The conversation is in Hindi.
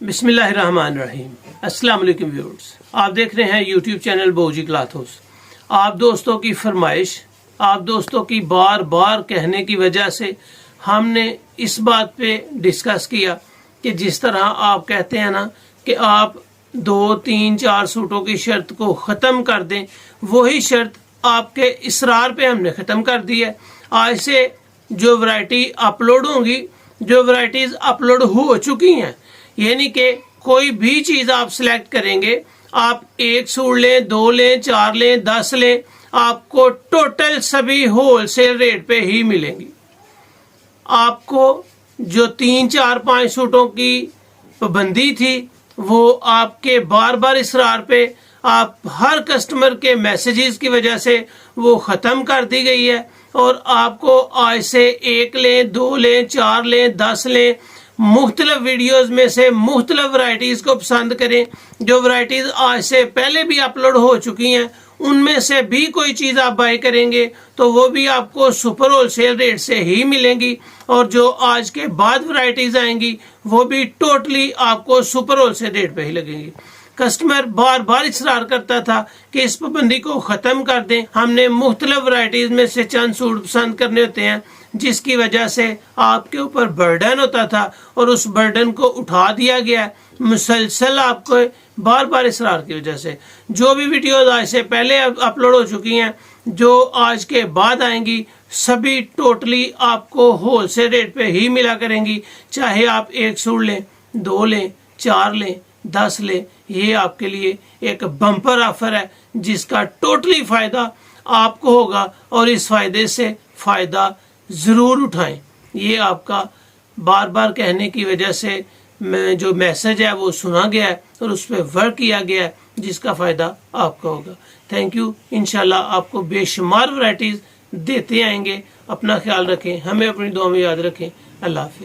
बिस्मिल्लाहिर्रहमानिर्रहीम। अस्सलाम वालेकुम व्यूअर्स, आप देख रहे हैं यूट्यूब चैनल बोजी क्लॉथ हाउस। आप दोस्तों की फरमाइश, आप दोस्तों की बार बार कहने की वजह से हमने इस बात पे डिस्कस किया कि जिस तरह आप कहते हैं ना कि आप 2, 3, 4 सूटों की शर्त को ख़त्म कर दें, वही शर्त आपके इसरार पे हमने ख़त्म कर दी है। आज से जो वैरायटी अपलोड होंगी, जो वैरायटीज़ अपलोड हो चुकी हैं, यानी कि कोई भी चीज आप सिलेक्ट करेंगे, आप 1 सूट लें, 2 लें, 4 लें, 10 लें, आपको टोटल सभी होलसेल रेट पे ही मिलेंगी। आपको जो 3, 4, 5 सूटों की पाबंदी थी वो आपके बार बार इसरार पे, आप हर कस्टमर के मैसेजेस की वजह से वो ख़त्म कर दी गई है। और आपको आज से 1 लें, 2 लें, 4 लें, 10 लें, मुख्तलिफ वीडियोस में से मुख्तलिफ वैरायटीज़ को पसंद करें। जो वैरायटीज़ आज से पहले भी अपलोड हो चुकी हैं, उनमें से भी कोई चीज़ आप बाय करेंगे तो वो भी आपको सुपर होलसेल रेट से ही मिलेंगी। और जो आज के बाद वैरायटीज़ आएंगी वो भी टोटली आपको सुपर होलसेल रेट पे ही लगेंगी। कस्टमर बार बार इसरार करता था कि इस पाबंदी को ख़त्म कर दें। हमने मुख्तलिफ वैरायटीज़ में से चंद सूट पसंद करने होते हैं, जिसकी वजह से आपके ऊपर बर्डन होता था और उस बर्डन को उठा दिया गया मुसलसल आपको बार बार इसरार की वजह से। जो भी वीडियोस आज से पहले अपलोड हो चुकी हैं, जो आज के बाद आएंगी, सभी टोटली आपको होलसेल रेट पे ही मिला करेंगी। चाहे आप 1 सूट लें, 2 लें, 4 लें, 10 लें, ये आपके लिए एक बम्पर ऑफर है जिसका टोटली फ़ायदा आपको होगा और इस फायदे से फ़ायदा ज़रूर उठाएं। ये आपका बार बार कहने की वजह से जो मैसेज है वो सुना गया है और उस पर वर्क किया गया है, जिसका फ़ायदा आपका होगा। Thank you. इंशाल्लाह आपको बेशुमार वैरायटीज़ देते आएंगे। अपना ख्याल रखें, हमें अपनी दुआ में याद रखें। अल्लाह हाफिज़।